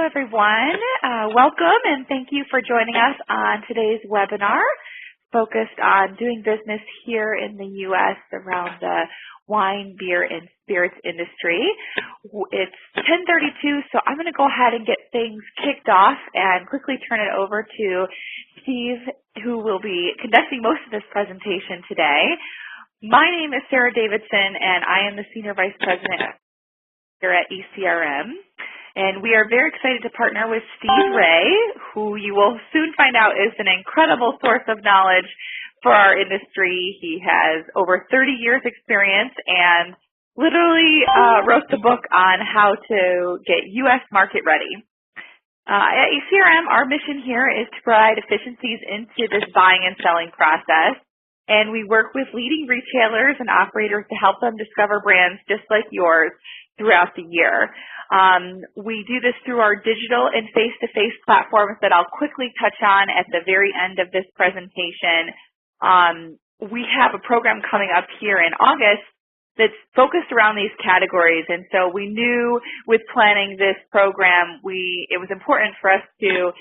everyone. Welcome and thank you for joining us on today's webinar focused on doing business here in the U.S. around the wine, beer, and spirits industry. It's 10:32, so I'm going to go ahead and get things kicked off and quickly turn it over to Steve, who will be conducting most of this presentation today. My name is Sarah Davidson, and I am the Senior Vice President here at ECRM. And we are very excited to partner with Steve Ray, who you will soon find out is an incredible source of knowledge for our industry. He has over 30 years experience and literally wrote the book on how to get U.S. market ready. At ECRM, our mission here is to provide efficiencies into this buying and selling process. And we work with leading retailers and operators to help them discover brands just like yours throughout the year. We do this through our digital and face-to-face platforms that I'll quickly touch on at the very end of this presentation. We have a program coming up here in August that's focused around these categories, and so we knew with planning this program, it was important for us to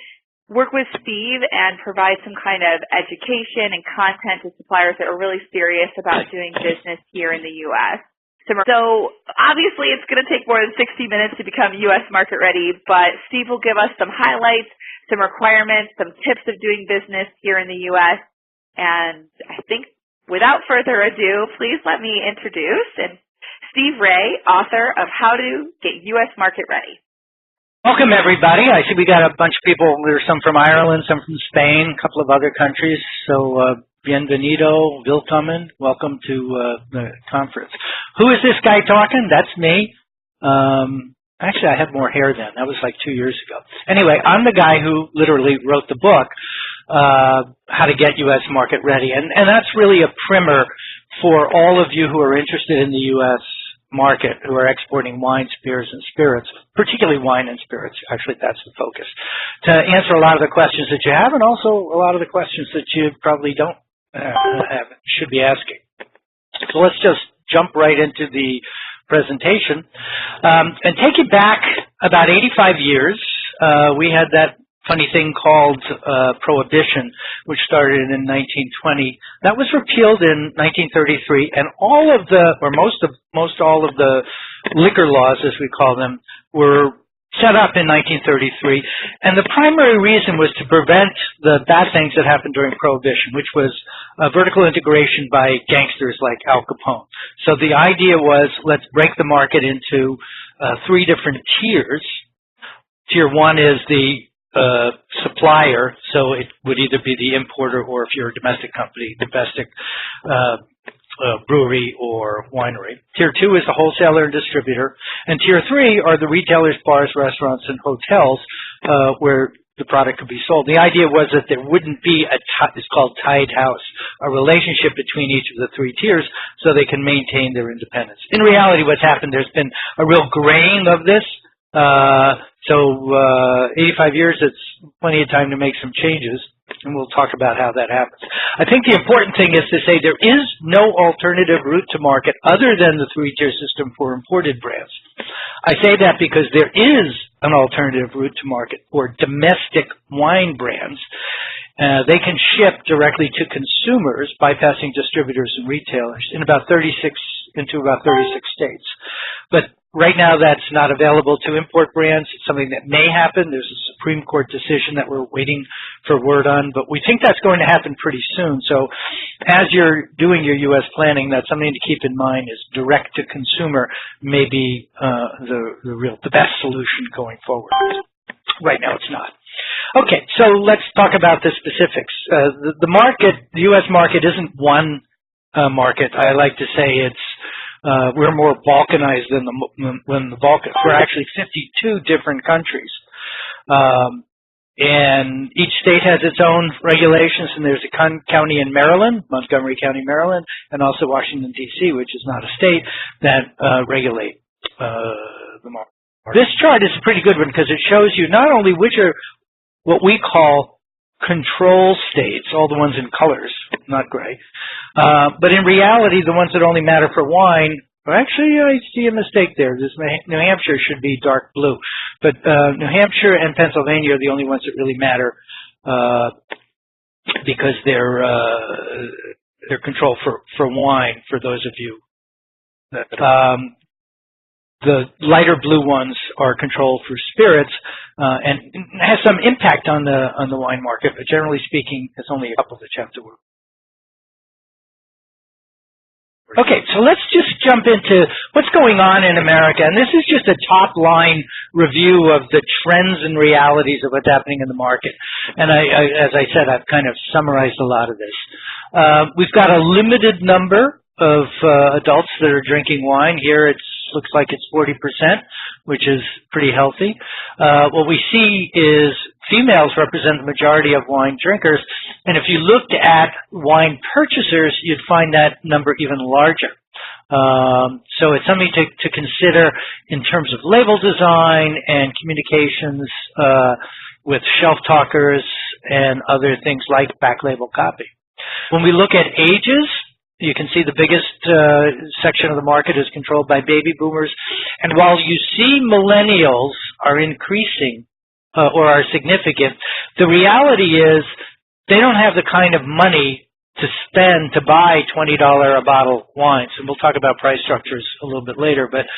work with Steve and provide some kind of education and content to suppliers that are really serious about doing business here in the U.S. So obviously it's going to take more than 60 minutes to become U.S. market ready, but Steve will give us some highlights, some requirements, some tips of doing business here in the U.S. And I think without further ado, please let me introduce Steve Ray, author of How to Get U.S. Market Ready. Welcome, everybody. I see we got a bunch of people. There's some from Ireland, some from Spain, a couple of other countries. So bienvenido, willkommen. Welcome to the conference. Who is this guy talking? That's me. Actually, I had more hair then. That was like 2 years ago. Anyway, I'm the guy who literally wrote the book, How to Get U.S. Market Ready. And that's really a primer for all of you who are interested in the U.S. market, who are exporting wine, beers, and spirits, particularly wine and spirits. Actually, that's the focus. To answer a lot of the questions that you have and also a lot of the questions that you probably don't should be asking. So let's just jump right into the presentation. And take it back about 85 years. We had that funny thing called Prohibition, which started in 1920. That was repealed in 1933, and all of the, or most all of the liquor laws, as we call them, were set up in 1933, and the primary reason was to prevent the bad things that happened during Prohibition, which was vertical integration by gangsters like Al Capone. So the idea was, let's break the market into three different tiers. Tier one is the supplier, so it would either be the importer or, if you're a domestic company, domestic brewery or winery. Tier two is the wholesaler and distributor. And tier three are the retailers, bars, restaurants, and hotels where the product could be sold. The idea was that there wouldn't be it's called tied house, a relationship between each of the three tiers so they can maintain their independence. In reality, what's happened, there's been a real graying of this. 85 years, it's plenty of time to make some changes, and we'll talk about how that happens. I think the important thing is to say there is no alternative route to market other than the three-tier system for imported brands. I say that because there is an alternative route to market for domestic wine brands. They can ship directly to consumers, bypassing distributors and retailers into about 36 states. But right now, that's not available to import brands. It's something that may happen. There's a Supreme Court decision that we're waiting for word on, but we think that's going to happen pretty soon. So as you're doing your U.S. planning, that's something to keep in mind, is direct-to-consumer may be the best solution going forward. Right now, it's not. Okay, so let's talk about the specifics. The market, the U.S. market, isn't one market. I like to say it's we're more Balkanized than the Balkans. We're actually 52 different countries. And each state has its own regulations, and there's a county in Maryland, Montgomery County, Maryland, and also Washington, D.C., which is not a state, that regulate the market. This chart is a pretty good one because it shows you not only which are what we call control states, all the ones in colors, not gray, but in reality, the ones that only matter for wine Or actually, I see a mistake there. This New Hampshire should be dark blue. But New Hampshire and Pennsylvania are the only ones that really matter because they're controlled for wine, for those of you. The lighter blue ones are controlled for spirits and has some impact on the wine market, but generally speaking, it's only a couple that you have to work. Okay, so let's just jump into what's going on in America. And this is just a top-line review of the trends and realities of what's happening in the market. And as I said, I've kind of summarized a lot of this. We've got a limited number of adults that are drinking wine. Here it looks like it's 40%, which is pretty healthy. What we see is females represent the majority of wine drinkers, and if you looked at wine purchasers, you'd find that number even larger. So it's something to consider in terms of label design and communications with shelf talkers and other things like back label copy. When we look at ages, you can see the biggest section of the market is controlled by baby boomers. And while you see millennials are increasing or are significant, the reality is they don't have the kind of money to spend to buy $20 a bottle wines. And we'll talk about price structures a little bit later. But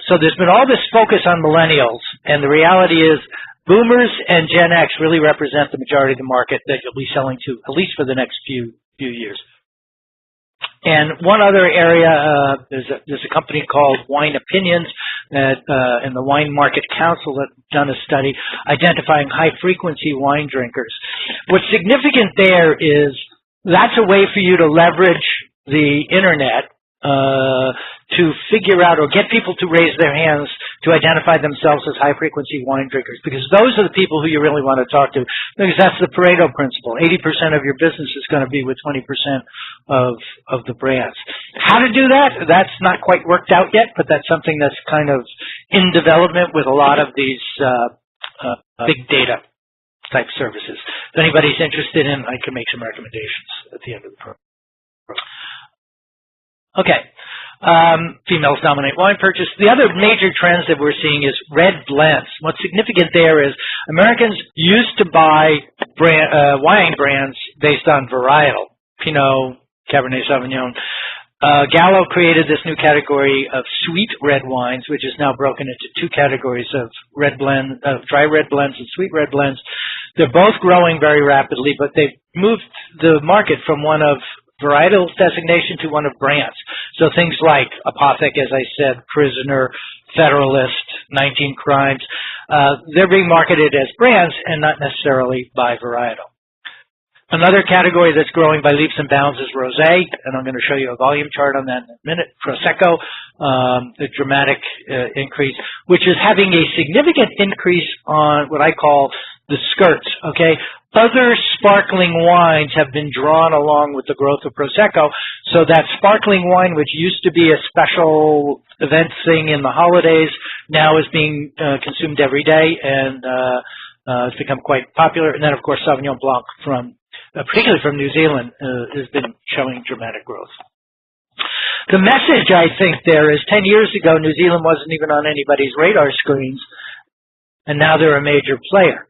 so there's been all this focus on millennials. And the reality is boomers and Gen X really represent the majority of the market that you'll be selling to, at least for the next few years. And one other area, there's a company called Wine Opinions that, and the Wine Market Council that done a study identifying high-frequency wine drinkers. What's significant there is that's a way for you to leverage the Internet to figure out or get people to raise their hands to identify themselves as high-frequency wine drinkers, because those are the people who you really want to talk to, because that's the Pareto principle. 80% of your business is going to be with 20% of the brands. How to do that? That's not quite worked out yet, but that's something that's kind of in development with a lot of these big data type services. If anybody's interested in, I can make some recommendations at the end of the program. Okay. Females dominate wine purchase. The other major trends that we're seeing is red blends. What's significant there is Americans used to buy wine brands based on varietal, Pinot, Cabernet Sauvignon. Gallo created this new category of sweet red wines, which is now broken into two categories of dry red blends and sweet red blends. They're both growing very rapidly, but they've moved the market from one of varietal designation to one of brands. So things like Apothic, as I said, Prisoner, Federalist, 19 Crimes, they're being marketed as brands and not necessarily by varietal. Another category that's growing by leaps and bounds is rosé, and I'm going to show you a volume chart on that in a minute. Prosecco, a dramatic increase, which is having a significant increase on what I call the skirts, okay? Other sparkling wines have been drawn along with the growth of Prosecco, so that sparkling wine, which used to be a special event thing in the holidays, now is being consumed every day, and it's become quite popular. And then, of course, Sauvignon Blanc, particularly from New Zealand, has been showing dramatic growth. The message, I think, there is 10 years ago, New Zealand wasn't even on anybody's radar screens, and now they're a major player.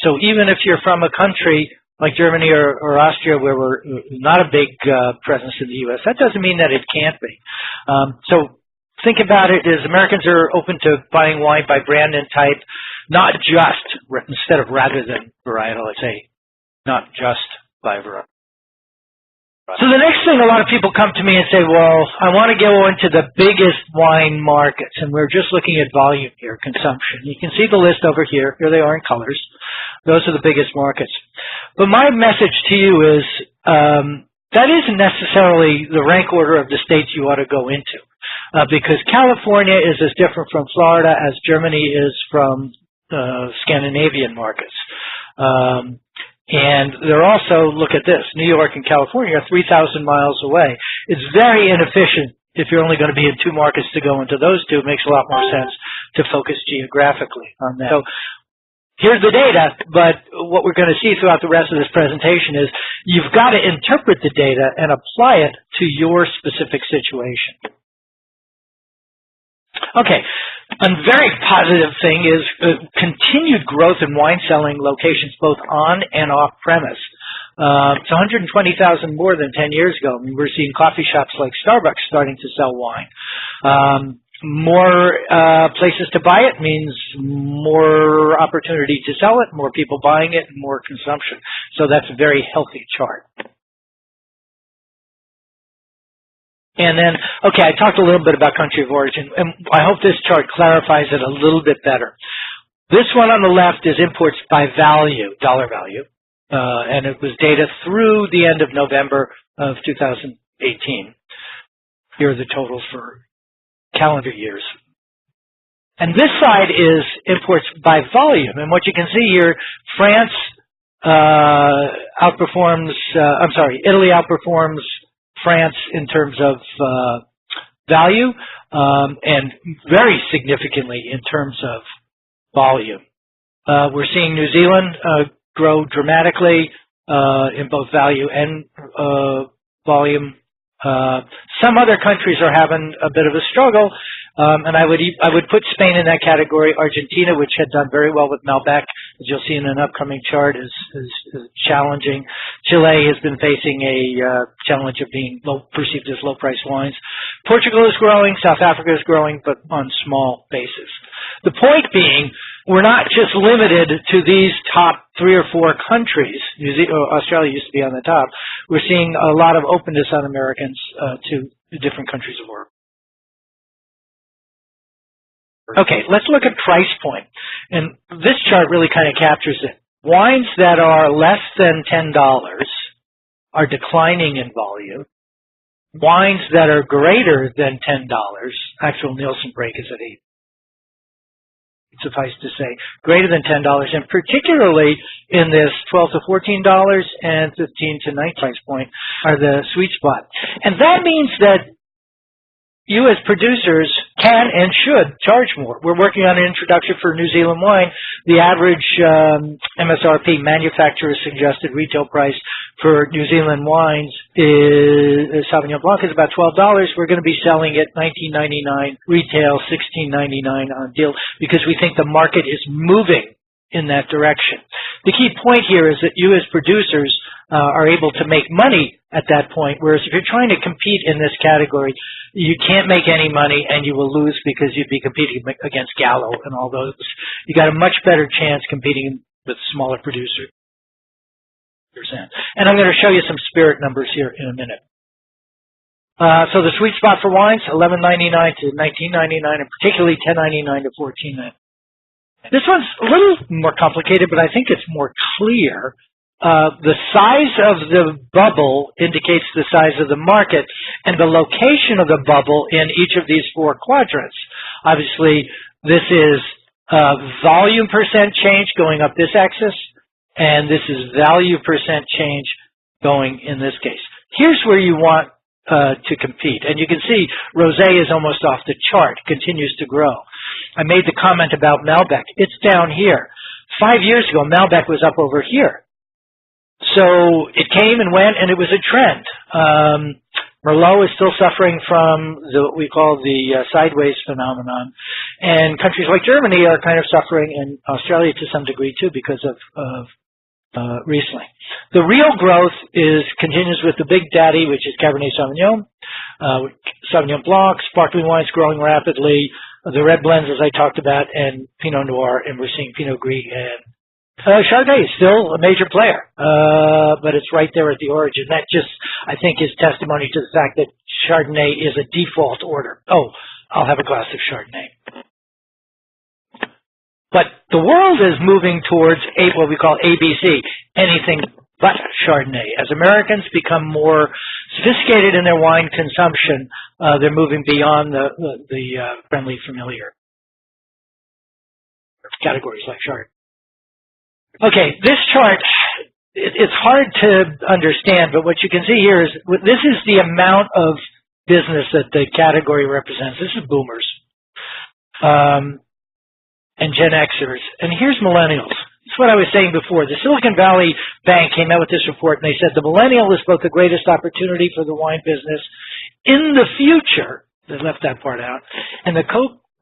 So even if you're from a country like Germany or Austria where we're not a big presence in the U.S., that doesn't mean that it can't be. So think about it as Americans are open to buying wine by brand and type, not just, instead of rather than varietal, I'd say, not just by varietal. So the next thing, a lot of people come to me and say, well, I want to go into the biggest wine markets, and we're just looking at volume here, consumption. You can see the list over here. Here they are in colors. Those are the biggest markets. But my message to you is that isn't necessarily the rank order of the states you ought to go into, because California is as different from Florida as Germany is from Scandinavian markets. And they're also, look at this, New York and California are 3,000 miles away. It's very inefficient if you're only going to be in two markets to go into those two. It makes a lot more sense to focus geographically on that. So here's the data, but what we're going to see throughout the rest of this presentation is you've got to interpret the data and apply it to your specific situation. Okay, a very positive thing is continued growth in wine selling locations both on and off premise. It's 120,000 more than 10 years ago. I mean, we're seeing coffee shops like Starbucks starting to sell wine. More places to buy it means more opportunity to sell it, more people buying it, and more consumption. So that's a very healthy chart. And then, okay, I talked a little bit about country of origin, and I hope this chart clarifies it a little bit better. This one on the left is imports by value, dollar value, and it was data through the end of November of 2018. Here are the totals for calendar years. And this side is imports by volume. And what you can see here, Italy outperforms France in terms of value, and very significantly in terms of volume. We're seeing New Zealand grow dramatically in both value and volume. Some other countries are having a bit of a struggle, and I would put Spain in that category. Argentina, which had done very well with Malbec, as you'll see in an upcoming chart, is challenging. Chile has been facing a challenge of being perceived as low-priced wines. Portugal is growing, South Africa is growing, but on small bases. The point being, we're not just limited to these top 3 or 4 countries. Australia used to be on the top. We're seeing a lot of openness on Americans to different countries of work. Okay, let's look at price point. And this chart really kind of captures it. Wines that are less than $10 are declining in volume. Wines that are greater than $10, actual Nielsen break is at 8. Suffice to say, greater than $10, and particularly in this $12 to $14 and $15 to $19 price point are the sweet spot. And that means that you as producers can and should charge more. We're working on an introduction for New Zealand wine. The average MSRP, manufacturer's suggested retail price for New Zealand wines is Sauvignon Blanc is about $12. We're going to be selling it $19.99 retail, $16.99 on deal, because we think the market is moving in that direction. The key point here is that you as producers are able to make money at that point, whereas if you're trying to compete in this category, you can't make any money and you will lose because you'd be competing against Gallo and all those. You got a much better chance competing with smaller producers. And I'm going to show you some spirit numbers here in a minute. So the sweet spot for wines, $11.99 to $19.99, and particularly $10.99 to $14.99. This one's a little more complicated, but I think it's more clear. The size of the bubble indicates the size of the market and the location of the bubble in each of these 4 quadrants. Obviously, this is volume percent change going up this axis, and this is value percent change going in this case. Here's where you want to compete. And you can see Rosé is almost off the chart, continues to grow. I made the comment about Malbec. It's down here. 5 years ago, Malbec was up over here. So it came and went, and it was a trend. Merlot is still suffering from what we call the sideways phenomenon. And countries like Germany are kind of suffering, and Australia to some degree too, because of Riesling. The real growth continues with the big daddy, which is Cabernet Sauvignon, Sauvignon Blanc, sparkling wines growing rapidly, the red blends, as I talked about, and Pinot Noir, and we're seeing Pinot Gris and Chardonnay is still a major player, but it's right there at the origin. That just, I think, is testimony to the fact that Chardonnay is a default order. Oh, I'll have a glass of Chardonnay. But the world is moving towards what we call ABC, anything but Chardonnay. As Americans become more sophisticated in their wine consumption, they're moving beyond the friendly, familiar categories like Chardonnay. Okay, this chart, it's hard to understand, but what you can see here is this is the amount of business that the category represents. This is boomers and Gen Xers. And here's millennials. It's what I was saying before. The Silicon Valley Bank came out with this report, and they said the millennial is both the greatest opportunity for the wine business in the future. They left that part out. And the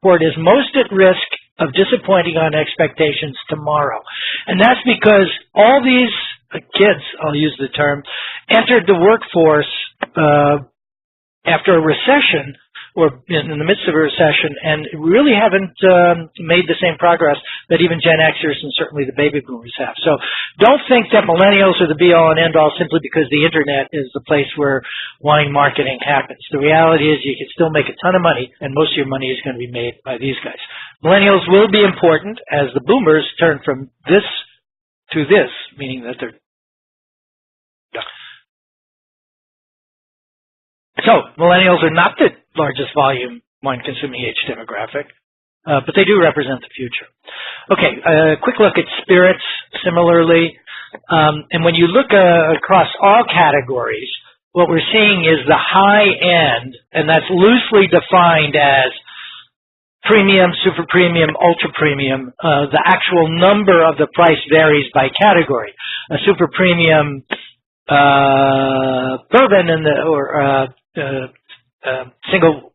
report is most at risk of disappointing on expectations tomorrow. And that's because all these kids, I'll use the term, entered the workforce after a recession or in the midst of a recession and really haven't made the same progress that even Gen Xers and certainly the baby boomers have. So don't think that millennials are the be-all and end-all simply because the internet is the place where wine marketing happens. The reality is you can still make a ton of money, and most of your money is going to be made by these guys. Millennials will be important as the boomers turn from this to this, meaning that they're So millennials are not the largest volume wine-consuming age demographic, but they do represent the future. Okay, a quick look at spirits similarly. And when you look across all categories, what we're seeing is the high end, and that's loosely defined as premium, super premium, ultra premium. The actual number of the price varies by category. A super premium bourbon and the single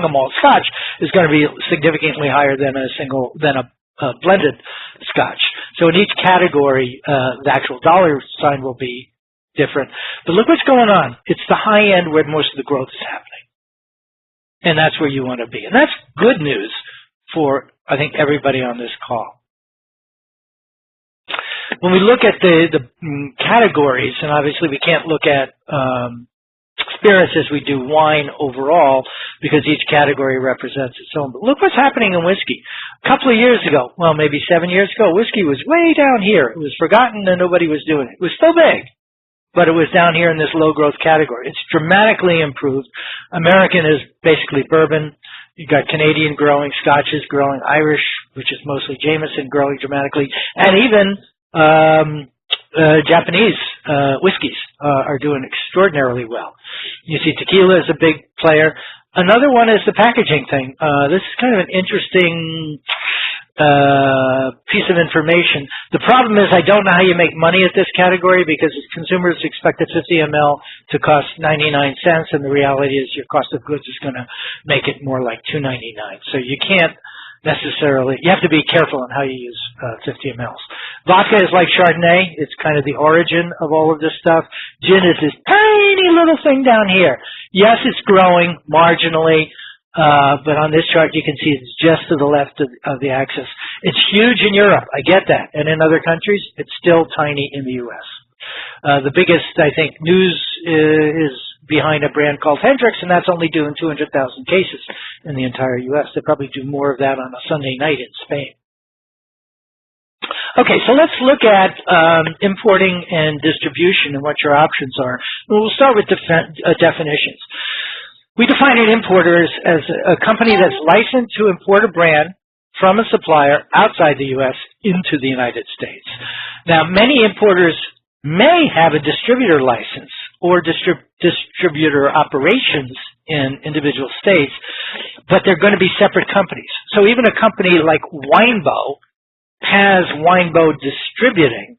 malt Scotch is going to be significantly higher than a blended Scotch. So in each category, the actual dollar sign will be different. But look what's going on. It's the high end where most of the growth is happening, and that's where you want to be. And that's good news for, I think, everybody on this call. When we look at the categories, and obviously we can't look at spirits as we do wine overall because each category represents its own. But look what's happening in whiskey. A couple of years ago, well, maybe 7 years ago, whiskey was way down here. It was forgotten and nobody was doing it. It was still big, but it was down here in this low-growth category. It's dramatically improved. American is basically bourbon. You've got Canadian growing, Scotch is growing, Irish, which is mostly Jameson, growing dramatically, and even Japanese whiskeys are doing extraordinarily well. You see tequila is a big player. Another one is the packaging thing. This is kind of an interesting piece of information. The problem is I don't know how you make money at this category because consumers expect a 50 ml to cost 99 cents, and the reality is your cost of goods is going to make it more like $2.99. So you can't necessarily, you have to be careful on how you use 50 mLs. Vodka is like Chardonnay. It's kind of the origin of all of this stuff. Gin is this tiny little thing down here. Yes, it's growing marginally, but on this chart you can see it's just to the left of the axis. It's huge in Europe. I get that. And in other countries, it's still tiny in the U.S. The biggest, I think, news is behind a brand called Hendrix, and that's only doing 200,000 cases in the entire U.S. They probably do more of that on a Sunday night in Spain. Okay, so let's look at importing and distribution and what your options are. We'll start with definitions. We define an importer as a company that's licensed to import a brand from a supplier outside the U.S. into the United States. Now, many importers may have a distributor license or distributor operations in individual states, but they're going to be separate companies. So even a company like Winebow has Winebow Distributing,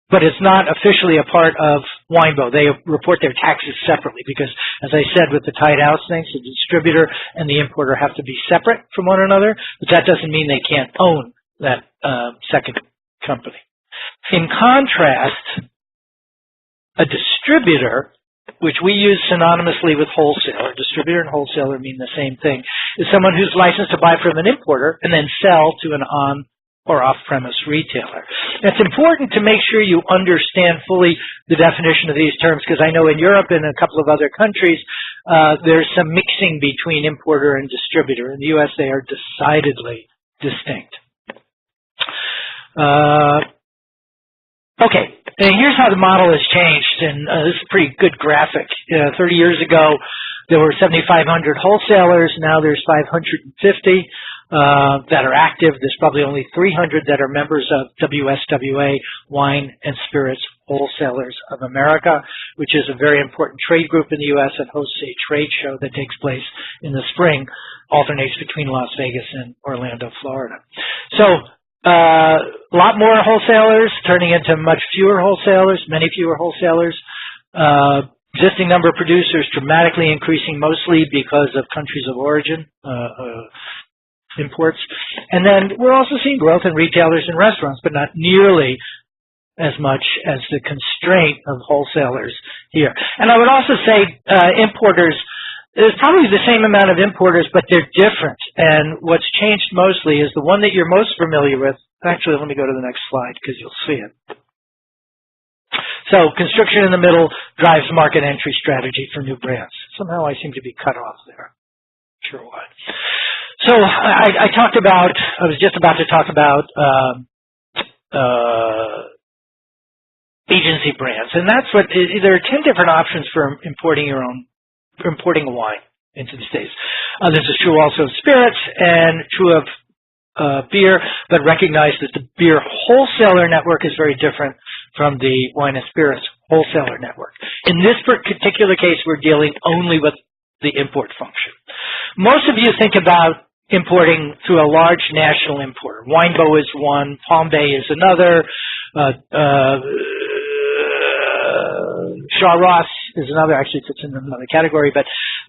but it's not officially a part of Winebow. They report their taxes separately because, as I said with the tied house things, the distributor and the importer have to be separate from one another, but that doesn't mean they can't own that second company. In contrast, a distributor, which we use synonymously with wholesaler, distributor and wholesaler mean the same thing, is someone who's licensed to buy from an importer and then sell to an on or off-premise retailer. It's important to make sure you understand fully the definition of these terms because I know in Europe and a couple of other countries there's some mixing between importer and distributor. In the U.S. they are decidedly distinct. Okay, and here's how the model has changed, and this is a pretty good graphic. 30 years ago, there were 7,500 wholesalers. Now there's 550 that are active. There's probably only 300 that are members of WSWA, Wine and Spirits Wholesalers of America, which is a very important trade group in the U.S. and hosts a trade show that takes place in the spring, alternates between Las Vegas and Orlando, Florida. So a lot more wholesalers turning into much fewer wholesalers, many fewer wholesalers. Existing number of producers dramatically increasing, mostly because of countries of origin. imports. And then we're also seeing growth in retailers and restaurants, but not nearly as much as the constraint of wholesalers here. And I would also say importers, there's probably the same amount of importers, but they're different. And what's changed mostly is the one that you're most familiar with. Actually, let me go to the next slide because you'll see it. So constriction in the middle drives market entry strategy for new brands. Somehow I seem to be cut off there. Not sure why. So I was just about to talk about agency brands, and that's what there are 10 different options for importing a wine into the States. This is true also of spirits and true of beer, but recognize that the beer wholesaler network is very different from the wine and spirits wholesaler network. In this particular case, we're dealing only with the import function. Most of you think about importing through a large national importer. Winebow is one, Palm Bay is another, Shaw Ross is another, actually fits in another category, but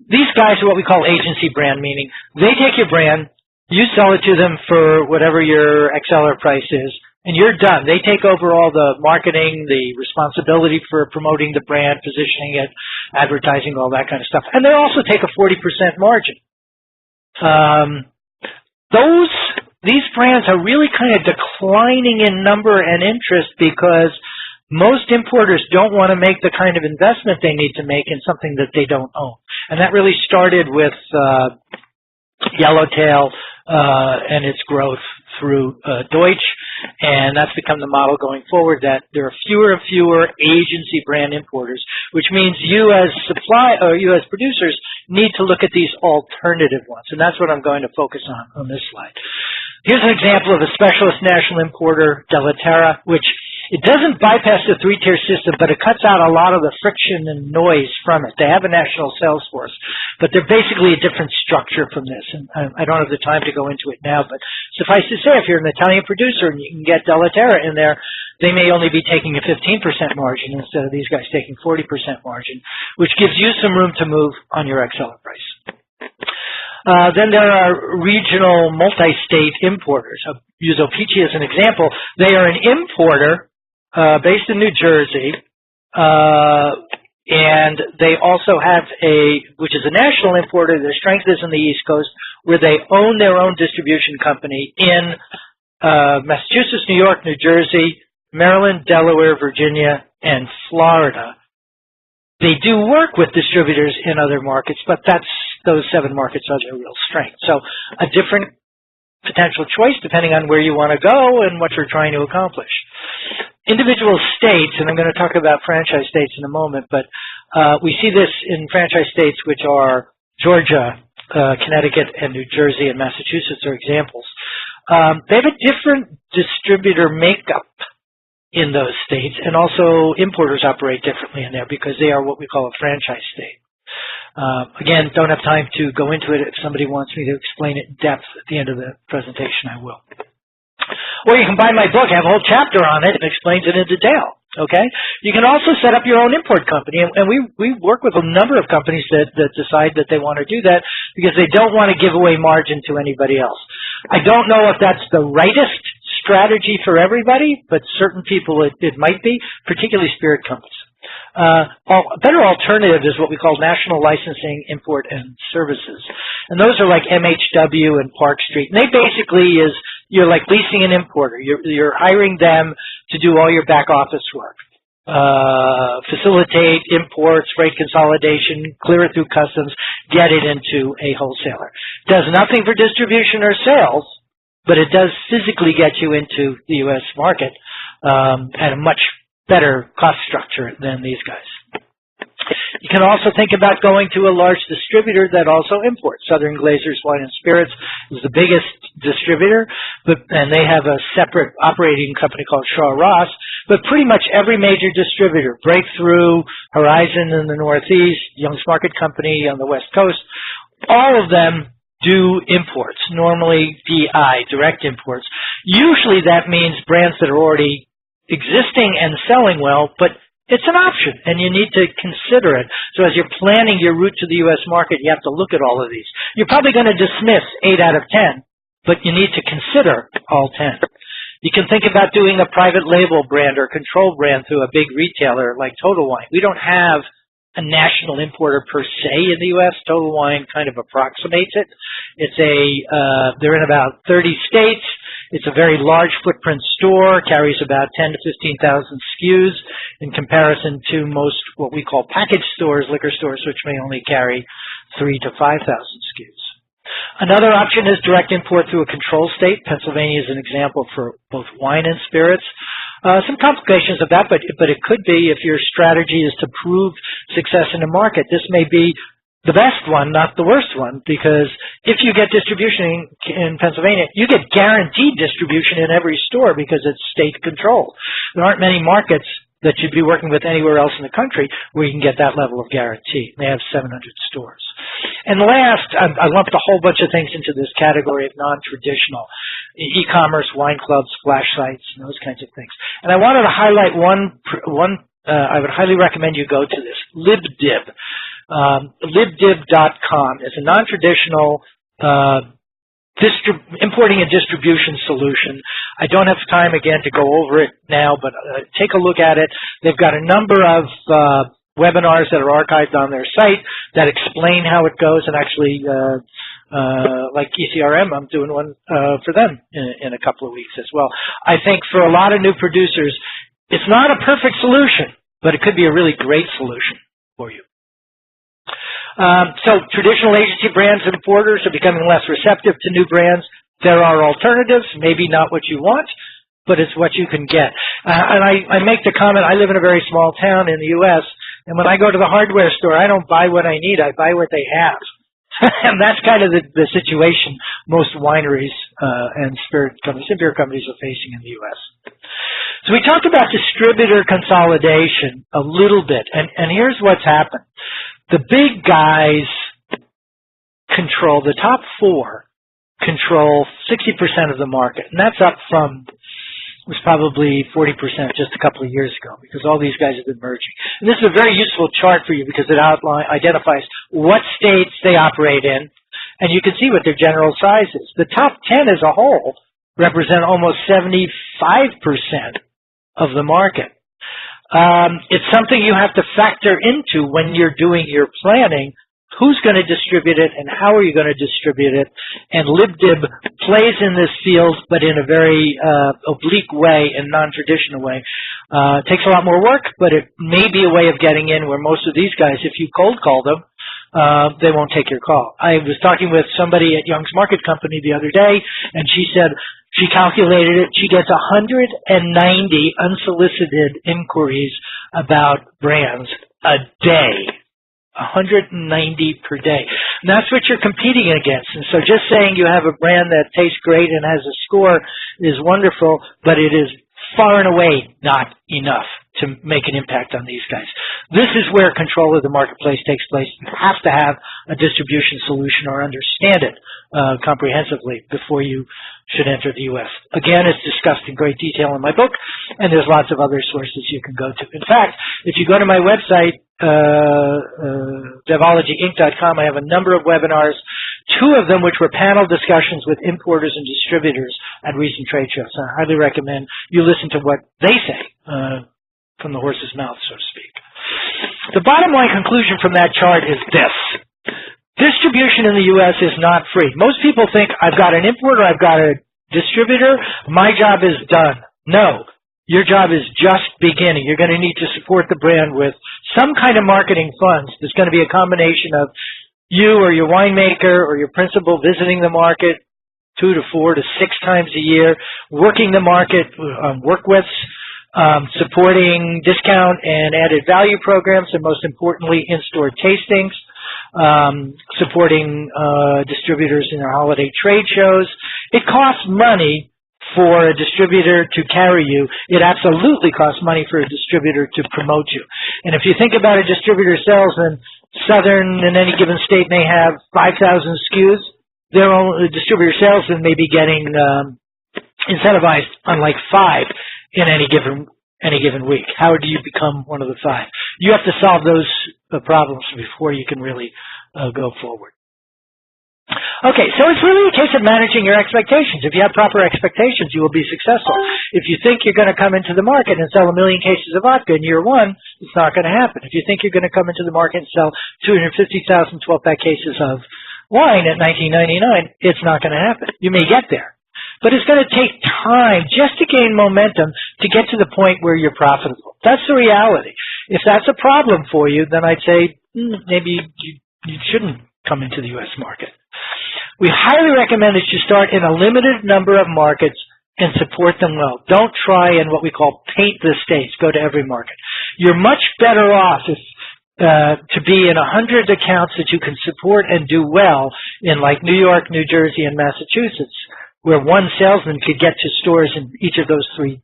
these guys are what we call agency brand, meaning they take your brand, you sell it to them for whatever your XLR price is, and you're done. They take over all the marketing, the responsibility for promoting the brand, positioning it, advertising, all that kind of stuff. And they also take a 40% margin. These brands are really kind of declining in number and interest because most importers don't want to make the kind of investment they need to make in something that they don't own. And that really started with Yellowtail and its growth through Deutsch, and that's become the model going forward, that there are fewer and fewer agency brand importers, which means you as producers need to look at these alternative ones, and that's what I'm going to focus on this slide. Here's an example of a specialist national importer, Delaterra, which it doesn't bypass the three-tier system, but it cuts out a lot of the friction and noise from it. They have a national sales force, but they're basically a different structure from this. And I don't have the time to go into it now, but suffice to say, if you're an Italian producer and you can get Delaterra in there, they may only be taking a 15% margin instead of these guys taking 40% margin, which gives you some room to move on your XLR price. Then there are regional multi-state importers. I'll use O-Pee-Chee as an example. They are an importer based in New Jersey, and they also have which is a national importer. Their strength is in the East Coast, where they own their own distribution company in Massachusetts, New York, New Jersey, Maryland, Delaware, Virginia, and Florida. They do work with distributors in other markets, but those 7 markets are their real strength. So a different potential choice depending on where you want to go and what you're trying to accomplish. Individual states, and I'm going to talk about franchise states in a moment, but we see this in franchise states which are Georgia, Connecticut, and New Jersey, and Massachusetts are examples. They have a different distributor makeup in those states, and also importers operate differently in there because they are what we call a franchise state. Again, don't have time to go into it. If somebody wants me to explain it in depth at the end of the presentation, I will. Or you can buy my book. I have a whole chapter on it. It explains it in detail. Okay? You can also set up your own import company, and we work with a number of companies that decide that they want to do that because they don't want to give away margin to anybody else. I don't know if that's the rightest strategy for everybody, but certain people it might be, particularly spirit companies. A better alternative is what we call national licensing, import, and services. And those are like MHW and Park Street. And they basically you're like leasing an importer. You're hiring them to do all your back office work. Facilitate imports, freight consolidation, clear it through customs, get it into a wholesaler. Does nothing for distribution or sales, but it does physically get you into the U.S. market at a much better cost structure than these guys. You can also think about going to a large distributor that also imports. Southern Glazers Wine and Spirits is the biggest distributor, and they have a separate operating company called Shaw Ross, but pretty much every major distributor, Breakthrough, Horizon in the Northeast, Young's Market Company on the West Coast, all of them do imports, normally DI, direct imports. Usually that means brands that are already existing and selling well, but it's an option, and you need to consider it. So as you're planning your route to the U.S. market, you have to look at all of these. You're probably going to dismiss 8 out of 10 but you need to consider all 10. You can think about doing a private label brand or control brand through a big retailer like Total Wine. We don't have a national importer per se in the U.S. Total Wine kind of approximates it. They're in about 30 states. It's a very large footprint store, carries about 10 to 15,000 SKUs in comparison to most what we call package stores, liquor stores, which may only carry 3,000 to 5,000 SKUs. Another option is direct import through a control state. Pennsylvania is an example for both wine and spirits. Some complications of that, but it could be if your strategy is to prove success in the market. This may be the best one, not the worst one, because if you get distribution in Pennsylvania, you get guaranteed distribution in every store because it's state controlled. There aren't many markets that you'd be working with anywhere else in the country where you can get that level of guarantee. They have 700 stores. And last, I lumped a whole bunch of things into this category of non-traditional, e-commerce, wine clubs, flash sites, and those kinds of things. And I wanted to highlight I would highly recommend you go to this, LibDib. LibDib.com is a non-traditional importing and distribution solution. I don't have time, again, to go over it now, but take a look at it. They've got a number of webinars that are archived on their site that explain how it goes, and actually, like ECRM, I'm doing one for them in a couple of weeks as well. I think for a lot of new producers, it's not a perfect solution, but it could be a really great solution for you. So traditional agency brands and importers are becoming less receptive to new brands. There are alternatives, maybe not what you want, but it's what you can get. And I make the comment, I live in a very small town in the U.S., and when I go to the hardware store, I don't buy what I need, I buy what they have. And that's kind of the situation most wineries and spirit companies and beer companies are facing in the U.S. So we talked about distributor consolidation a little bit, and here's what's happened. The big guys control, the top four control 60% of the market, and that's up from, it was probably 40% just a couple of years ago, because all these guys have been merging. And this is a very useful chart for you because it identifies what states they operate in, and you can see what their general size is. The top 10 as a whole represent almost 75% of the market. It's something you have to factor into when you're doing your planning. Who's going to distribute it and how are you going to distribute it? And LibDib plays in this field, but in a very oblique way and non-traditional way. It takes a lot more work, but it may be a way of getting in where most of these guys, if you cold call them, they won't take your call. I was talking with somebody at Young's Market Company the other day, and she said she calculated it. She gets 190 unsolicited inquiries about brands a day. 190 per day. And that's what you're competing against. And so just saying you have a brand that tastes great and has a score is wonderful, but it is far and away not enough to make an impact on these guys. This is where control of the marketplace takes place. You have to have a distribution solution or understand it comprehensively before you should enter the U.S. Again, it's discussed in great detail in my book, and there's lots of other sources you can go to. In fact, if you go to my website, BevologyInc.com, I have a number of webinars, two of them which were panel discussions with importers and distributors at recent trade shows. I highly recommend you listen to what they say from the horse's mouth, so to speak. The bottom line conclusion from that chart is this. Distribution in the U.S. is not free. Most people think, I've got an importer, I've got a distributor, my job is done. No. Your job is just beginning. You're going to need to support the brand with some kind of marketing funds. There's going to be a combination of you or your winemaker or your principal visiting the market 2 to 4 to 6 times a year, working the market on workwiths, supporting discount and added value programs, and most importantly, in-store tastings, supporting distributors in their holiday trade shows. It costs money for a distributor to carry you. It absolutely costs money for a distributor to promote you. And if you think about a distributor salesman, Southern in any given state may have 5,000 SKUs. Their own distributor salesman may be getting incentivized on like 5 in any given week. How do you become one of the 5? You have to solve those problems before you can really go forward. Okay, so it's really a case of managing your expectations. If you have proper expectations, you will be successful. If you think you're going to come into the market and sell 1 million cases of vodka in year one, it's not going to happen. If you think you're going to come into the market and sell 250,000 12-pack cases of wine at $19.99, it's not going to happen. You may get there, but it's going to take time just to gain momentum to get to the point where you're profitable. That's the reality. If that's a problem for you, then I'd say maybe you shouldn't come into the U.S. market. We highly recommend that you start in a limited number of markets and support them well. Don't try and what we call paint the states, go to every market. You're much better off to be in 100 accounts that you can support and do well in like New York, New Jersey, and Massachusetts, where one salesman could get to stores in each of those 3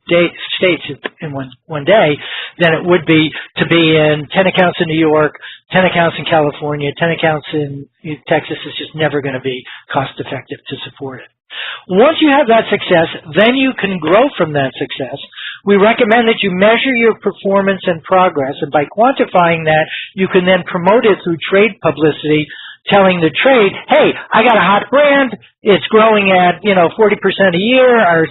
states in one day, than it would be to be in 10 accounts in New York, 10 accounts in California, 10 accounts in Texas. Is just never going to be cost effective to support it. Once you have that success, then you can grow from that success. We recommend that you measure your performance and progress, and by quantifying that, you can then promote it through trade publicity, telling the trade, hey, I got a hot brand, it's growing at, 40% a year, our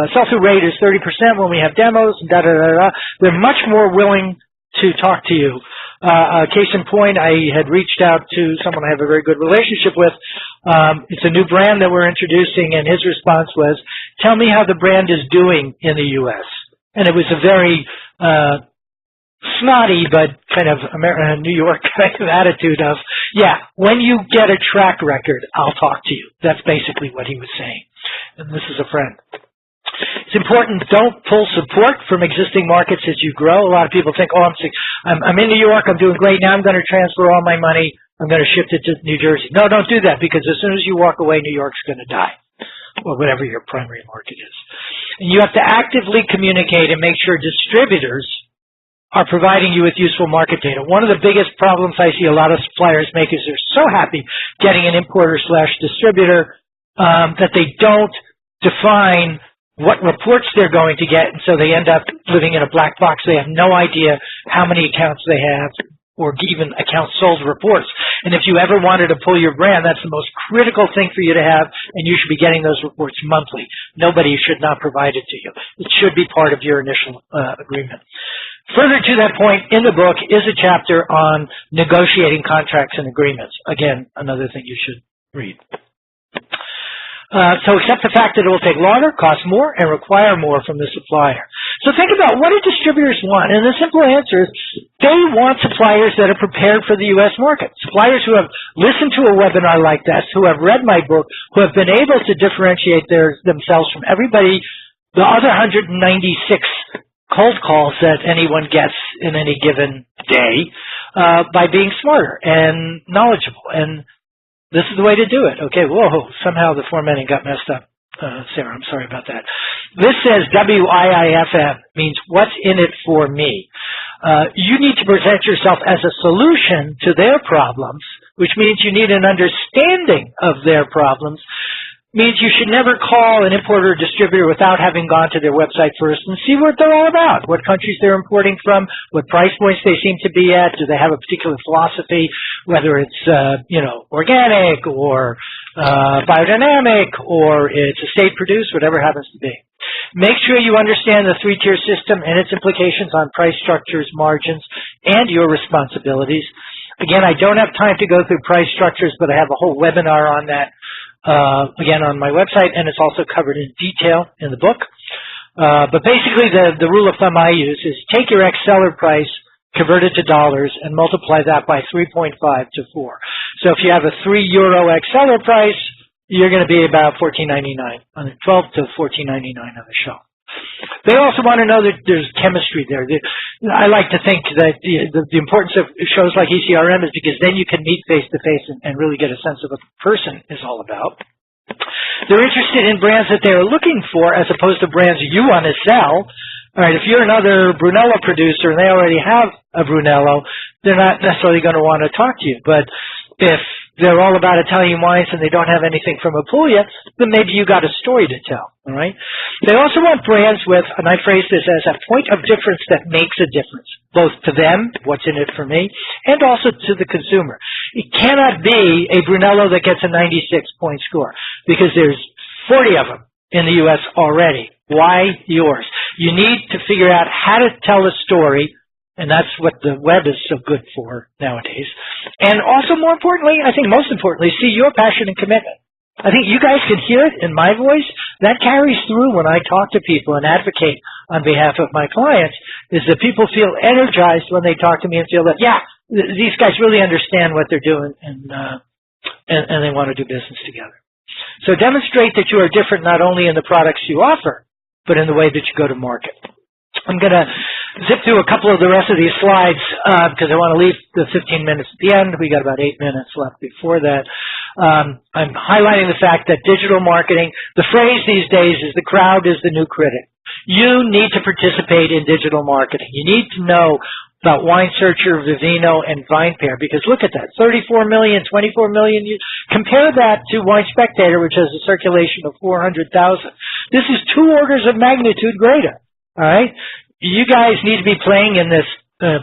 sell-through rate is 30% when we have demos, and da-da-da-da. They're much more willing to talk to you. Case in point, I had reached out to someone I have a very good relationship with. It's a new brand that we're introducing, and his response was, tell me how the brand is doing in the U.S. And it was a very snotty but kind of New York kind of attitude of, yeah, when you get a track record, I'll talk to you. That's basically what he was saying. And this is a friend. It's important, don't pull support from existing markets as you grow. A lot of people think, I'm in New York, I'm doing great, now I'm going to transfer all my money, I'm going to shift it to New Jersey. No, don't do that, because as soon as you walk away, New York's going to die, or whatever your primary market is. And you have to actively communicate and make sure distributors are providing you with useful market data. One of the biggest problems I see a lot of suppliers make is they're so happy getting an importer/distributor that they don't define what reports they're going to get, and so they end up living in a black box. They have no idea how many accounts they have or even accounts sold reports. And if you ever wanted to pull your brand, that's the most critical thing for you to have, and you should be getting those reports monthly. Nobody should not provide it to you. It should be part of your initial agreement. Further to that point, in the book is a chapter on negotiating contracts and agreements. Again, another thing you should read. So accept the fact that it will take longer, cost more, and require more from the supplier. So think about, what do distributors want? And the simple answer is they want suppliers that are prepared for the U.S. market. Suppliers who have listened to a webinar like this, who have read my book, who have been able to differentiate themselves from everybody, the other 196 cold calls that anyone gets in any given day, by being smarter and knowledgeable. And this is the way to do it. Okay, whoa, somehow the formatting got messed up. Sarah, I'm sorry about that. This says WIIFM, means what's in it for me. You need to present yourself as a solution to their problems, which means you need an understanding of their problems. Means you should never call an importer or distributor without having gone to their website first and see what they're all about, what countries they're importing from, what price points they seem to be at, do they have a particular philosophy, whether it's, organic or biodynamic or it's estate-produced, whatever it happens to be. Make sure you understand the 3-tier system and its implications on price structures, margins, and your responsibilities. Again, I don't have time to go through price structures, but I have a whole webinar on that. Again, on my website, and it's also covered in detail in the book. But basically, the rule of thumb I use is take your ex-seller price, convert it to dollars, and multiply that by 3.5 to 4. So if you have a €3 ex-seller price, you're going to be about $14.99 on the 12 to $14.99 on the shelf. They also want to know that there's chemistry there. I like to think that the importance of shows like ECRM is because then you can meet face-to-face and really get a sense of what the person is all about. They're interested in brands that they're looking for as opposed to brands you want to sell. All right, if you're another Brunello producer and they already have a Brunello, they're not necessarily going to want to talk to you. But if they're all about Italian wines and they don't have anything from Apulia, then maybe you got a story to tell, all right? They also want brands with, and I phrase this as a point of difference that makes a difference, both to them, what's in it for me, and also to the consumer. It cannot be a Brunello that gets a 96-point score, because there's 40 of them in the U.S. already. Why yours? You need to figure out how to tell a story, and that's what the web is so good for nowadays. And also, more importantly, I think most importantly, see your passion and commitment. I think you guys can hear it in my voice. That carries through when I talk to people and advocate on behalf of my clients, is that people feel energized when they talk to me and feel that, yeah, these guys really understand what they're doing and they want to do business together. So demonstrate that you are different not only in the products you offer, but in the way that you go to market. I'm going to zip through a couple of the rest of these slides because I want to leave the 15 minutes at the end. We got about 8 minutes left before that. I'm highlighting the fact that digital marketing, the phrase these days is the crowd is the new critic. You need to participate in digital marketing. You need to know about Wine Searcher, Vivino, and VinePair, because look at that, 34 million, 24 million. Compare that to Wine Spectator, which has a circulation of 400,000. This is 2 orders of magnitude greater. All right? You guys need to be playing in this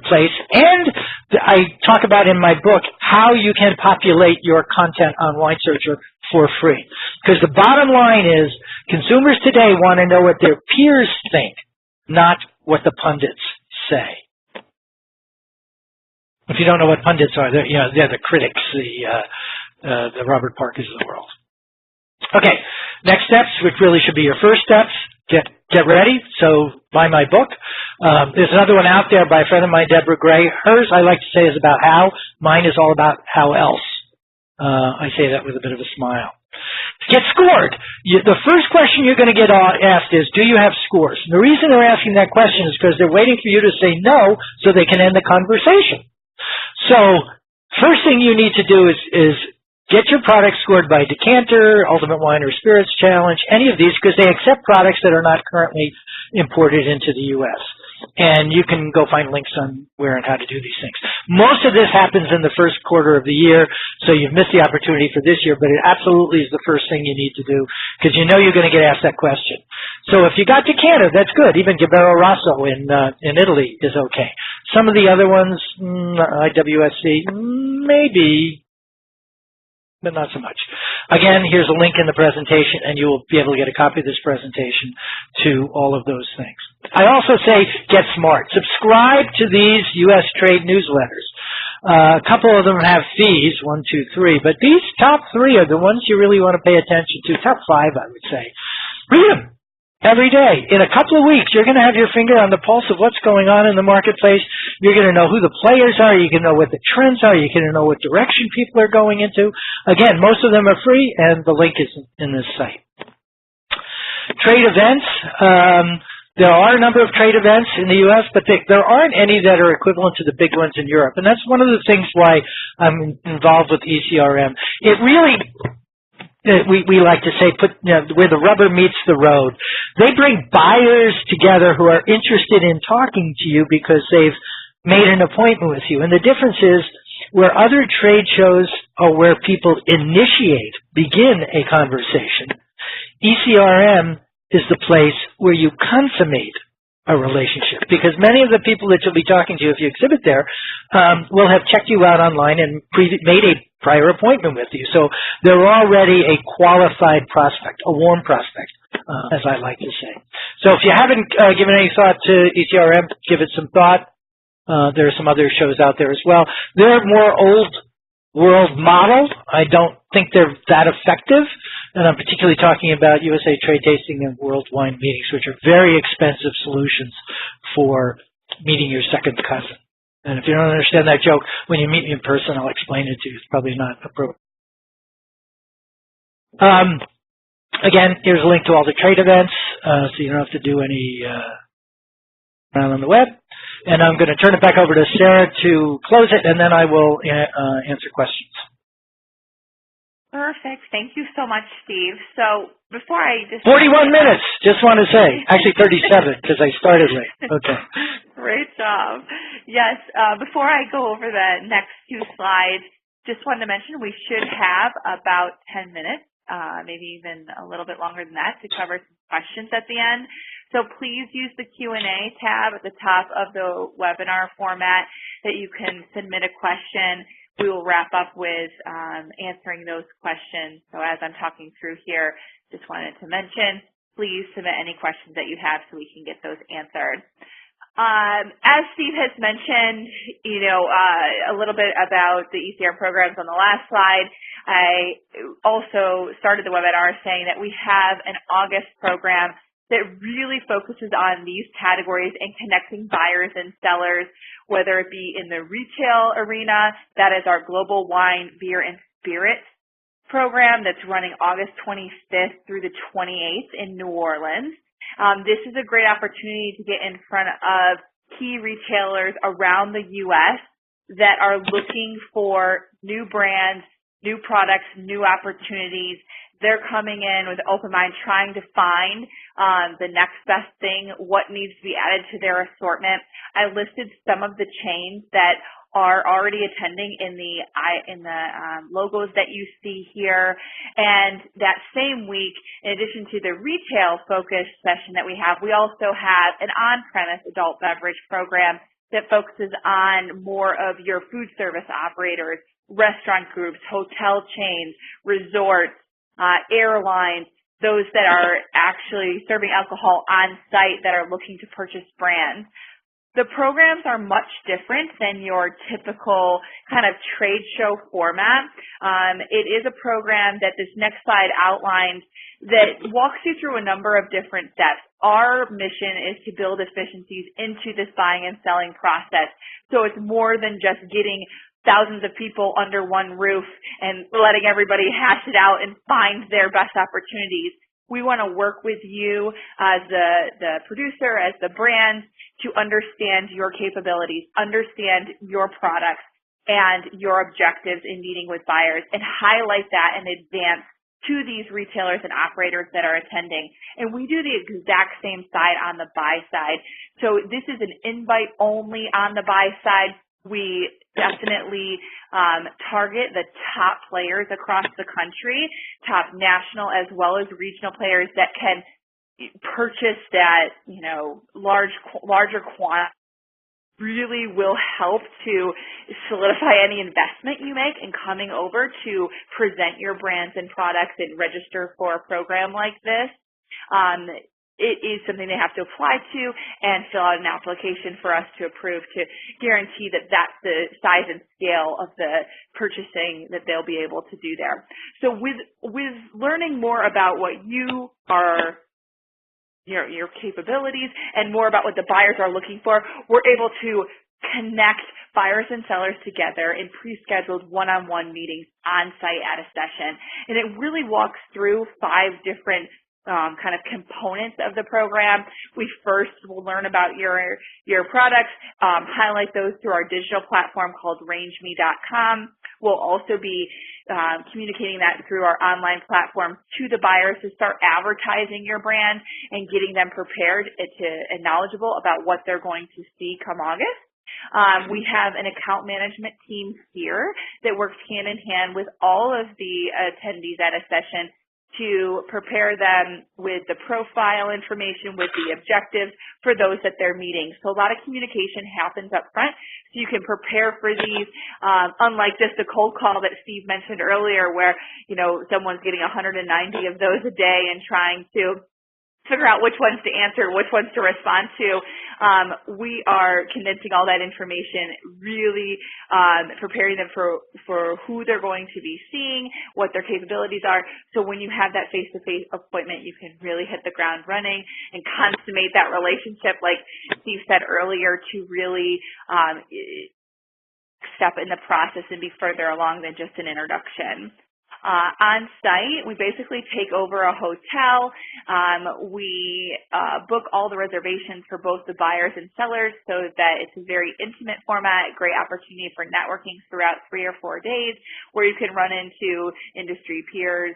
place. And I talk about in my book how you can populate your content on Wine Searcher for free. Because the bottom line is consumers today want to know what their peers think, not what the pundits say. If you don't know what pundits are, they're the critics, the Robert Parkers of the world. Okay, next steps, which really should be your first steps. Get ready. So buy my book. There's another one out there by a friend of mine, Deborah Gray. Hers, I like to say, is about how. Mine is all about how else. I say that with a bit of a smile. Get scored. The first question you're going to get asked is, do you have scores? And the reason they're asking that question is because they're waiting for you to say no so they can end the conversation. So first thing you need to do is get your product scored by Decanter, Ultimate Wine or Spirits Challenge, any of these, because they accept products that are not currently imported into the U.S. And you can go find links on where and how to do these things. Most of this happens in the first quarter of the year, so you've missed the opportunity for this year, but it absolutely is the first thing you need to do, because you know you're going to get asked that question. So if you got Decanter, that's good. Even Gabero Rosso in Italy is okay. Some of the other ones, IWSC, maybe, but not so much. Again, here's a link in the presentation, and you will be able to get a copy of this presentation to all of those things. I also say get smart. Subscribe to these U.S. trade newsletters. A couple of them have fees, 1, 2, 3, but these top 3 are the ones you really want to pay attention to. Top 5, I would say. Read them every day. In a couple of weeks, you're going to have your finger on the pulse of what's going on in the marketplace. You're going to know who the players are. You're going to know what the trends are. You're going to know what direction people are going into. Again, most of them are free, and the link is in this site. Trade events. There are a number of trade events in the U.S., but there aren't any that are equivalent to the big ones in Europe. And that's one of the things why I'm involved with ECRM. It really, we like to say, where the rubber meets the road. They bring buyers together who are interested in talking to you because they've made an appointment with you. And the difference is where other trade shows are where people begin a conversation. ECRM is the place where you consummate a relationship, because many of the people that you'll be talking to if you exhibit there will have checked you out online and made a prior appointment with you. So they're already a qualified prospect, a warm prospect, as I like to say. So if you haven't given any thought to ECRM, give it some thought. There are some other shows out there as well. They're more old world model. I don't think they're that effective. And I'm particularly talking about USA Trade Tasting and World Wine Meetings, which are very expensive solutions for meeting your second cousin. And if you don't understand that joke, when you meet me in person, I'll explain it to you. It's probably not appropriate. Again, here's a link to all the trade events, so you don't have to do any around on the web. And I'm going to turn it back over to Sarah to close it, and then I will answer questions. Perfect. Thank you so much, Steve. So before I just... 41 minutes, just want to say. Actually 37, because I started late. Okay. Great job. Yes, before I go over the next 2 slides, just wanted to mention we should have about 10 minutes, maybe even a little bit longer than that, to cover some questions at the end. So please use the Q&A tab at the top of the webinar format that you can submit a question. We will wrap up with answering those questions. So as I'm talking through here, just wanted to mention, please submit any questions that you have so we can get those answered. As Steve has mentioned, a little bit about the ECR programs on the last slide, I also started the webinar saying that we have an August program that really focuses on these categories and connecting buyers and sellers, whether it be in the retail arena. That is our Global Wine, Beer, and Spirits program that's running August 25th through the 28th in New Orleans. This is a great opportunity to get in front of key retailers around the U.S. that are looking for new brands, new products, new opportunities. They're coming in with an open mind, trying to find the next best thing, what needs to be added to their assortment. I listed some of the chains that are already attending in the logos that you see here. And that same week, in addition to the retail focused session that we also have an on-premise adult beverage program that focuses on more of your food service operators, restaurant groups, hotel chains, resorts, airlines, those that are actually serving alcohol on site that are looking to purchase brands. The programs are much different than your typical kind of trade show format. It is a program that this next slide outlines that walks you through a number of different steps. Our mission is to build efficiencies into this buying and selling process. So it's more than just getting thousands of people under one roof and letting everybody hash it out and find their best opportunities. We want to work with you as the producer, as the brand, to understand your capabilities, understand your products and your objectives in meeting with buyers, and highlight that in advance to these retailers and operators that are attending. And we do the exact same side on the buy side. So this is an invite only on the buy side. We definitely target the top players across the country, top national as well as regional players that can purchase that, larger quantity. Really will help to solidify any investment you make in coming over to present your brands and products and register for a program like this. It is something they have to apply to and fill out an application for us to approve to guarantee that that's the size and scale of the purchasing that they'll be able to do there. So with learning more about what you are, your capabilities, and more about what the buyers are looking for, we're able to connect buyers and sellers together in pre-scheduled one-on-one meetings on site at a session. And it really walks through 5 different kind of components of the program. We first will learn about your products, highlight those through our digital platform called rangeme.com. We'll also be communicating that through our online platform to the buyers to start advertising your brand and getting them prepared and knowledgeable about what they're going to see come August. We have an account management team here that works hand in hand with all of the attendees at a session to prepare them with the profile information, with the objectives for those that they're meeting. So a lot of communication happens up front so you can prepare for these, unlike just a cold call that Steve mentioned earlier where, someone's getting 190 of those a day and trying to figure out which ones to answer, which ones to respond to. We are condensing all that information, really preparing them for who they're going to be seeing, what their capabilities are. So when you have that face-to-face appointment, you can really hit the ground running and consummate that relationship, like Steve said earlier, to really step in the process and be further along than just an introduction. On site, we basically take over a hotel. We book all the reservations for both the buyers and sellers so that it's a very intimate format, great opportunity for networking throughout 3 or 4 days where you can run into industry peers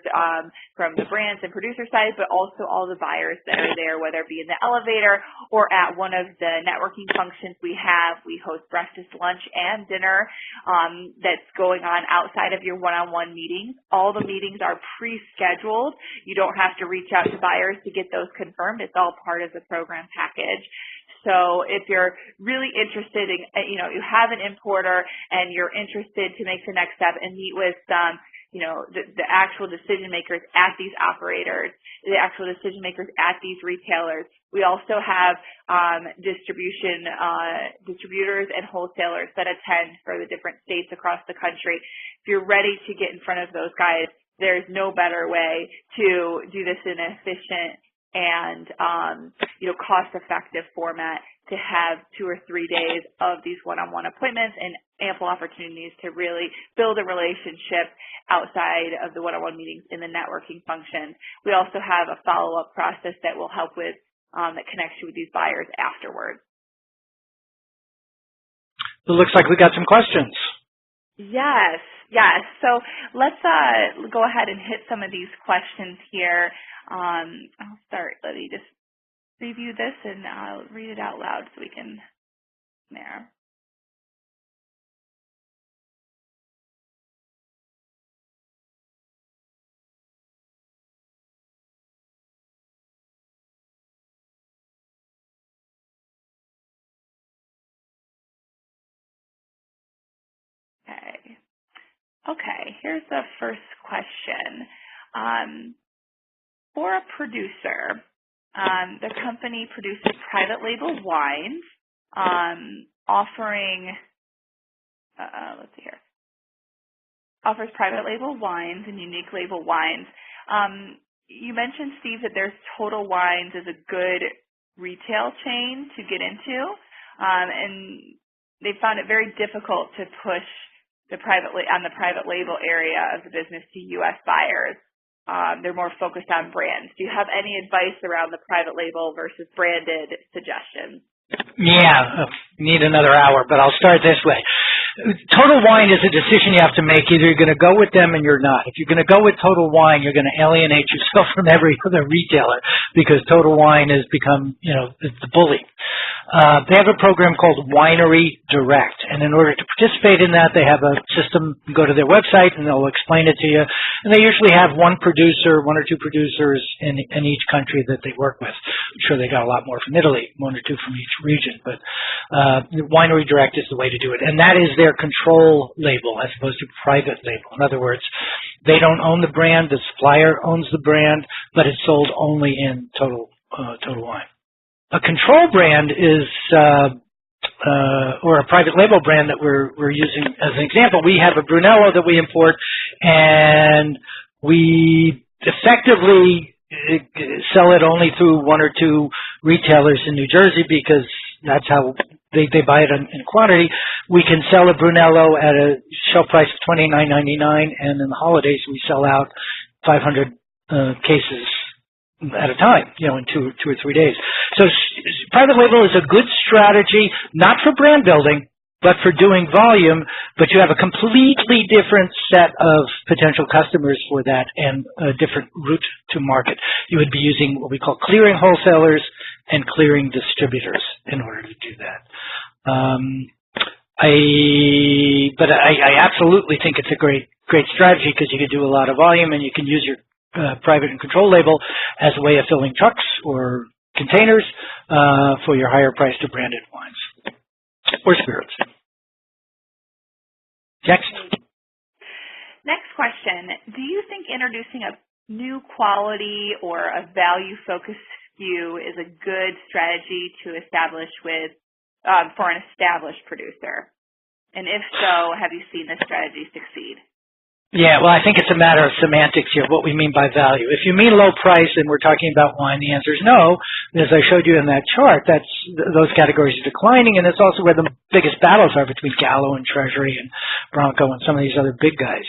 from the brands and producer side, but also all the buyers that are there, whether it be in the elevator or at one of the networking functions we have. We host breakfast, lunch, and dinner that's going on outside of your one-on-one meetings. All the meetings are pre-scheduled. You don't have to reach out to buyers to get those confirmed. It's all part of the program package. So if you're really interested in, you have an importer and you're interested to make the next step and meet with the actual decision makers at these operators, the actual decision makers at these retailers. We also have distributors and wholesalers that attend for the different states across the country. If you're ready to get in front of those guys, there's no better way to do this in an efficient and cost-effective format to have 2 or 3 days of these one-on-one appointments and ample opportunities to really build a relationship outside of the one-on-one meetings in the networking function. We also have a follow-up process that will help with that connects you with these buyers afterwards. It looks like we got some questions. Yes. So let's go ahead and hit some of these questions here. I'll start. Let me just review this and I'll read it out loud so we can there. Okay, here's the first question. For a producer, the company produces private label wines, offers private label wines and unique label wines. You mentioned, Steve, that there's Total Wines is a good retail chain to get into, and they found it very difficult to push the private label area of the business to U.S. buyers. They're more focused on brands. Do you have any advice around the private label versus branded suggestions? Yeah, need another hour, but I'll start this way. Total Wine is a decision you have to make. Either you're going to go with them and you're not. If you're going to go with Total Wine, you're going to alienate yourself from every other retailer because Total Wine has become, it's the bully. They have a program called Winery Direct, and in order to participate in that, they have a system. You go to their website, and they'll explain it to you. And they usually have one or two producers in each country that they work with. I'm sure they got a lot more from Italy, 1 or 2 from each region, but Winery Direct is the way to do it, and that is their control label as opposed to private label. In other words, they don't own the brand; the supplier owns the brand, but it's sold only in Total Wine. A control brand is, or a private label brand that we're using as an example. We have a Brunello that we import, and we effectively sell it only through 1 or 2 retailers in New Jersey because that's how they buy it in quantity. We can sell a Brunello at a shelf price of $29.99, and in the holidays we sell out 500 cases at a time, in 2 or 3 days. So private label is a good strategy, not for brand building, but for doing volume, but you have a completely different set of potential customers for that and a different route to market. You would be using what we call clearing wholesalers and clearing distributors in order to do that. I absolutely think it's a great strategy because you can do a lot of volume and you can use your private and control label as a way of filling trucks or containers for your higher priced or branded wines or spirits. Next question. Do you think introducing a new quality or a value-focused SKU is a good strategy to establish for an established producer? And if so, have you seen this strategy succeed? Yeah, well, I think it's a matter of semantics here, what we mean by value. If you mean low price and we're talking about wine, the answer is no. As I showed you in that chart, those categories are declining, and it's also where the biggest battles are between Gallo and Treasury and Bronco and some of these other big guys.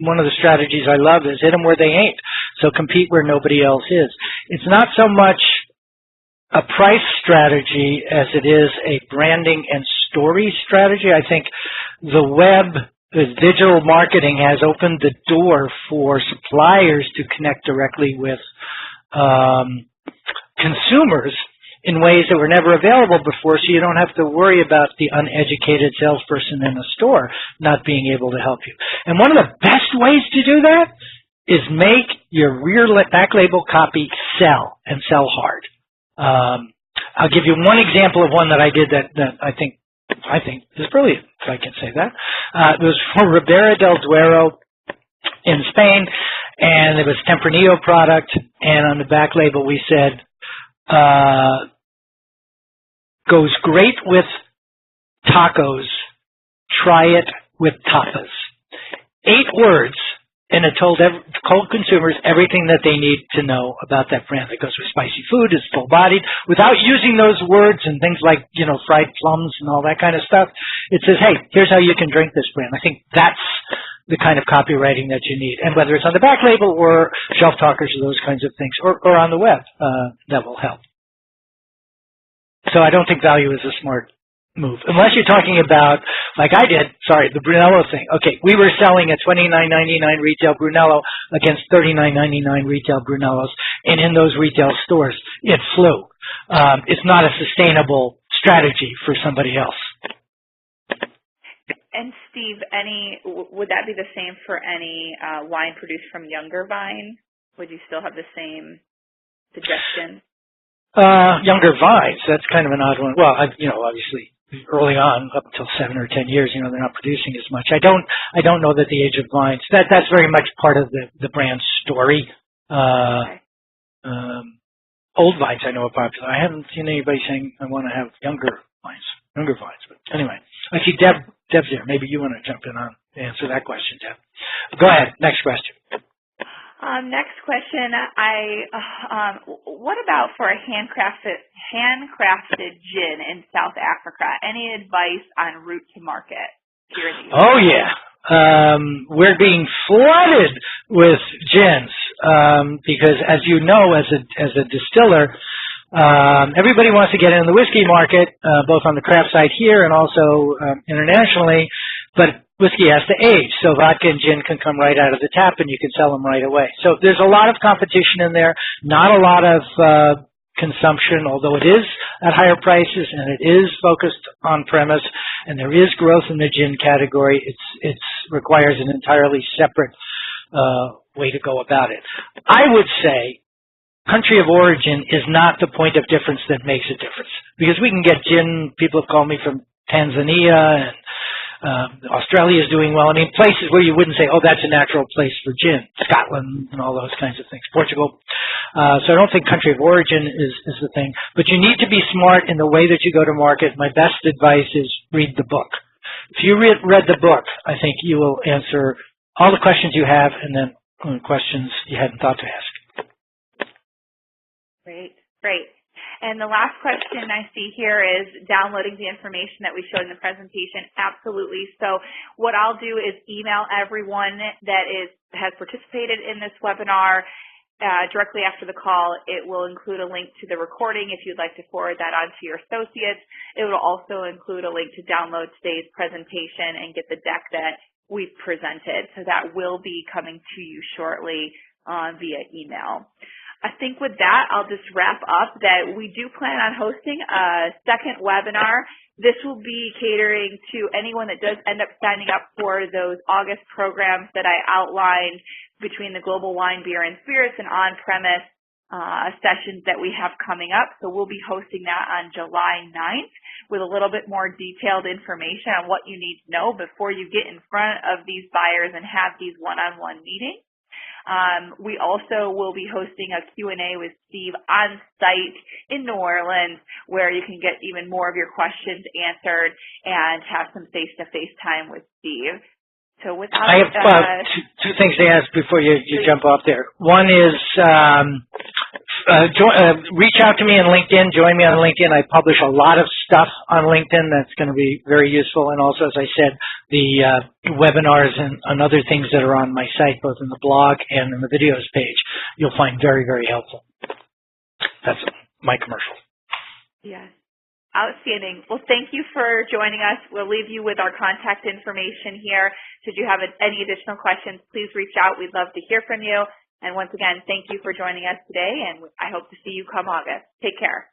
One of the strategies I love is hit them where they ain't, so compete where nobody else is. It's not so much a price strategy as it is a branding and story strategy. I think the web, the digital marketing has opened the door for suppliers to connect directly with consumers in ways that were never available before, so you don't have to worry about the uneducated salesperson in the store not being able to help you. And one of the best ways to do that is make your back label copy sell, and sell hard. I'll give you one example of one that I did that I think is brilliant, if I can say that. It was for Ribera del Duero in Spain, and it was Tempranillo product, and on the back label we said, goes great with tacos, try it with tapas. 8 words, and it told consumers everything that they need to know about that brand. It goes with spicy food, it's full-bodied, without using those words and things like, fried plums and all that kind of stuff. It says, hey, here's how you can drink this brand. I think that's the kind of copywriting that you need. And whether it's on the back label or shelf talkers or those kinds of things, or on the web, that will help. So I don't think value is a smart move, unless you're talking about, like I did, the Brunello thing. Okay, we were selling at $29.99 retail Brunello against $39.99 retail Brunellos, and in those retail stores, it flew. It's not a sustainable strategy for somebody else. And Steve, would that be the same for any wine produced from younger vine? Would you still have the same suggestion? Younger vines, that's kind of an odd one. Well, obviously early on, up until 7 or 10 years, they're not producing as much. I don't know that the age of vines, that's very much part of the brand story. Okay. Old vines I know are popular. I haven't seen anybody saying I want to have younger vines. But anyway, I see Deb's here. Maybe you want to jump in on to answer that question, Deb. Go ahead. Next question. Next question. What about for a handcrafted gin in South Africa? Any advice on route to market here in the U.S.? Oh yeah, we're being flooded with gins because, as you know, as a distiller, everybody wants to get in the whiskey market, both on the craft side here and also internationally, but whiskey has to age, so vodka and gin can come right out of the tap and you can sell them right away. So there's a lot of competition in there, not a lot of consumption, although it is at higher prices and it is focused on premise, and there is growth in the gin category. It requires an entirely separate way to go about it. I would say country of origin is not the point of difference that makes a difference, because we can get gin, people have called me from Tanzania, and Australia is doing well. I mean, places where you wouldn't say, oh, that's a natural place for gin. Scotland and all those kinds of things. Portugal. So I don't think country of origin is the thing. But you need to be smart in the way that you go to market. My best advice is read the book. If you read the book, I think you will answer all the questions you have, and then questions you hadn't thought to ask. Great. And the last question I see here is downloading the information that we showed in the presentation. Absolutely. So what I'll do is email everyone that has participated in this webinar directly after the call. It will include a link to the recording if you'd like to forward that on to your associates. It will also include a link to download today's presentation and get the deck that we've presented. So that will be coming to you shortly via email. I think with that, I'll just wrap up that we do plan on hosting a second webinar. This will be catering to anyone that does end up signing up for those August programs that I outlined between the Global Wine, Beer, and Spirits and on-premise sessions that we have coming up. So we'll be hosting that on July 9th with a little bit more detailed information on what you need to know before you get in front of these buyers and have these one-on-one meetings. We also will be hosting a Q&A with Steve on site in New Orleans, where you can get even more of your questions answered and have some face-to-face time with Steve. So without I have two things to ask before you jump off there. One is reach out to me on LinkedIn. Join me on LinkedIn. I publish a lot of stuff on LinkedIn that's going to be very useful. And also, as I said, the webinars and other things that are on my site, both in the blog and in the videos page, you'll find very, very helpful. That's my commercial. Yes. Outstanding. Well, thank you for joining us. We'll leave you with our contact information here. Should you have any additional questions, please reach out. We'd love to hear from you. And once again, thank you for joining us today, and I hope to see you come August. Take care.